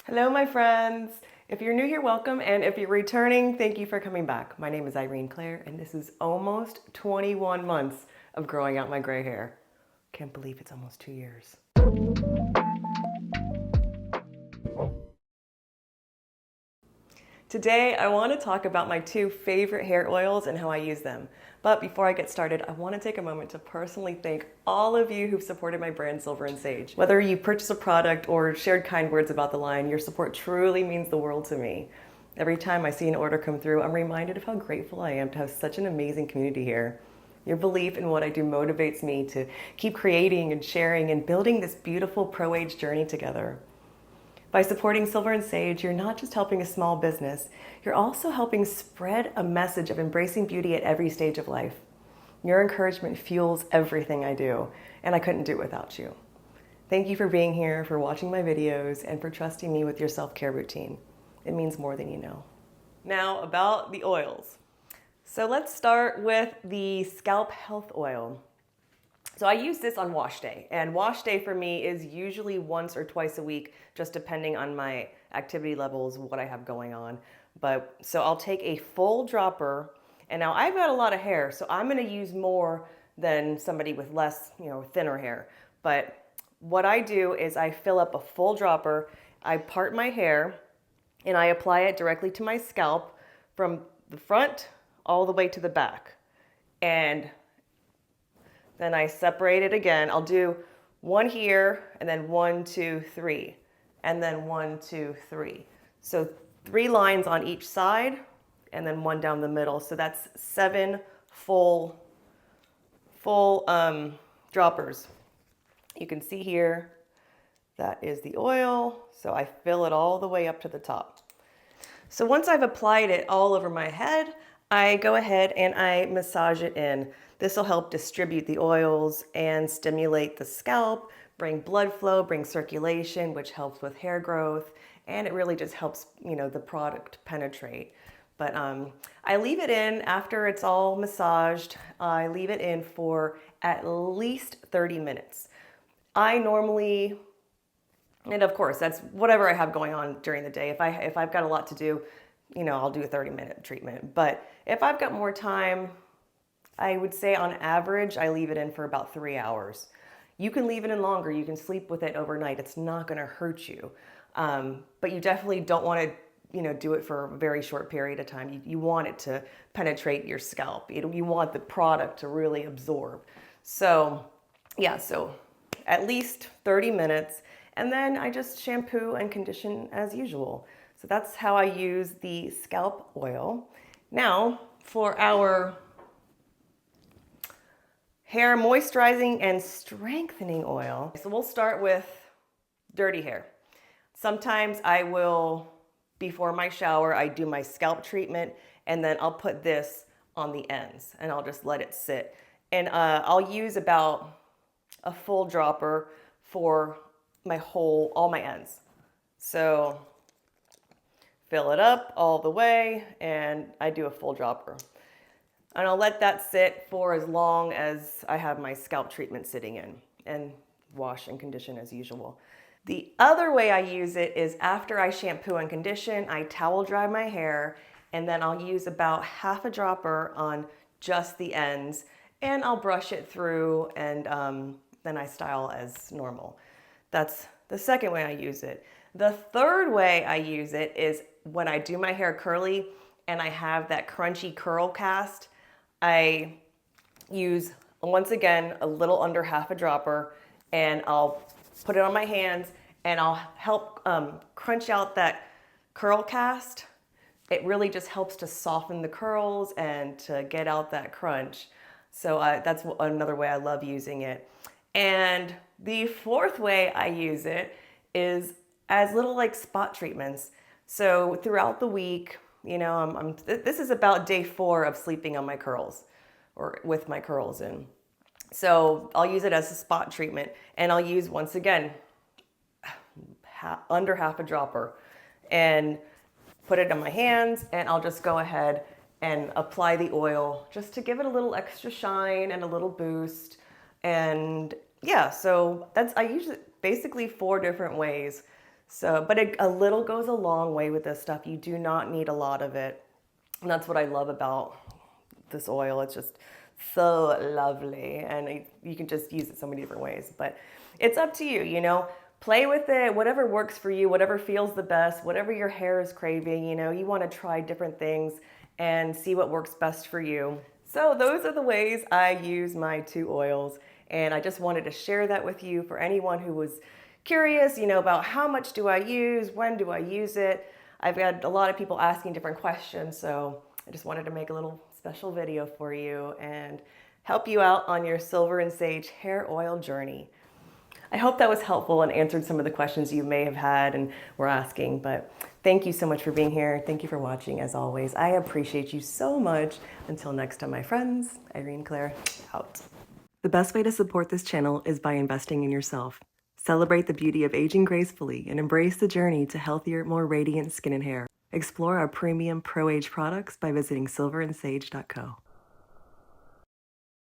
Hello, my friends. If you're new here, welcome. And if you're returning, thank you for coming back. My name is Irene Claire, and this is almost 21 months of growing out my gray hair. Can't believe it's almost 2 years. Today, I want to talk about my two favorite hair oils and how I use them. But before I get started, I want to take a moment to personally thank all of you who've supported my brand, Silver and Sage. Whether you purchased a product or shared kind words about the line, your support truly means the world to me. Every time I see an order come through, I'm reminded of how grateful I am to have such an amazing community here. Your belief in what I do motivates me to keep creating and sharing and building this beautiful pro-age journey together. By supporting Silver and Sage, you're not just helping a small business, you're also helping spread a message of embracing beauty at every stage of life. Your encouragement fuels everything I do, and I couldn't do it without you. Thank you for being here, for watching my videos, and for trusting me with your self-care routine. It means more than you know. Now, about the oils. So let's start with the Scalp Health Oil. So I use this on wash day, and wash day for me is usually once or twice a week, just depending on my activity levels, what I have going on. So I'll take a full dropper, and now I've got a lot of hair, so I'm gonna use more than somebody with less, thinner hair. But what I do is I fill up a full dropper, I part my hair, and I apply it directly to my scalp from the front all the way to the back. And then I separate it again. I'll do one here, and then 1, 2, 3, and then 1, 2, 3. So 3 lines on each side, and then 1 down the middle. So that's 7 full droppers. You can see here, that is the oil. So I fill it all the way up to the top. So once I've applied it all over my head, I go ahead and I massage it in. This will help distribute the oils and stimulate the scalp, bring blood flow, bring circulation, which helps with hair growth, and it really just helps, the product penetrate. But I leave it in after it's all massaged. I leave it in for at least 30 minutes. I normally, and of course, that's whatever I have going on during the day. If I've got a lot to do, I'll do a 30-minute treatment. But if I've got more time, I would say on average, I leave it in for about 3 hours. You can leave it in longer. You can sleep with it overnight. It's not going to hurt you. But you definitely don't want to, do it for a very short period of time. You want it to penetrate your scalp. You want the product to really absorb. So yeah, so at least 30 minutes. And then I just shampoo and condition as usual. So that's how I use the scalp oil. Now for our hair moisturizing and strengthening oil. So we'll start with dirty hair. Sometimes I will, before my shower, I do my scalp treatment, and then I'll put this on the ends and I'll just let it sit. And I'll use about a full dropper for all my ends. So fill it up all the way, and I do a full dropper. And I'll let that sit for as long as I have my scalp treatment sitting in, and wash and condition as usual. The other way I use it is after I shampoo and condition, I towel dry my hair, and then I'll use about half a dropper on just the ends, and I'll brush it through, and then I style as normal. That's the second way I use it. The third way I use it is when I do my hair curly and I have that crunchy curl cast, I use, once again, a little under half a dropper, and I'll put it on my hands and I'll help crunch out that curl cast. It really just helps to soften the curls and to get out that crunch. So that's another way I love using it. And the fourth way I use it is as little spot treatments. So throughout the week, this is about day 4 of sleeping on my curls, or with my curls in. So I'll use it as a spot treatment, and I'll use, once again, under half a dropper, and put it on my hands, and I'll just go ahead and apply the oil just to give it a little extra shine and a little boost. And yeah, so I use it basically 4 different ways. So, but a little goes a long way with this stuff. You do not need a lot of it. And that's what I love about this oil. It's just so lovely, and you can just use it so many different ways. But it's up to you, you know. Play with it, whatever works for you, whatever feels the best, whatever your hair is craving, you know. You want to try different things and see what works best for you. So those are the ways I use my 2 oils, and I just wanted to share that with you for anyone who was curious, you know, about how much do I use, when do I use it. I've had a lot of people asking different questions, so I just wanted to make a little special video for you and help you out on your Silver and Sage hair oil journey. I hope that was helpful and answered some of the questions you may have had and were asking, but thank you so much for being here. Thank you for watching, as always. I appreciate you so much. Until next time, my friends, Irene Claire, out. The best way to support this channel is by investing in yourself. Celebrate the beauty of aging gracefully and embrace the journey to healthier, more radiant skin and hair. Explore our premium pro-age products by visiting silverandsage.co.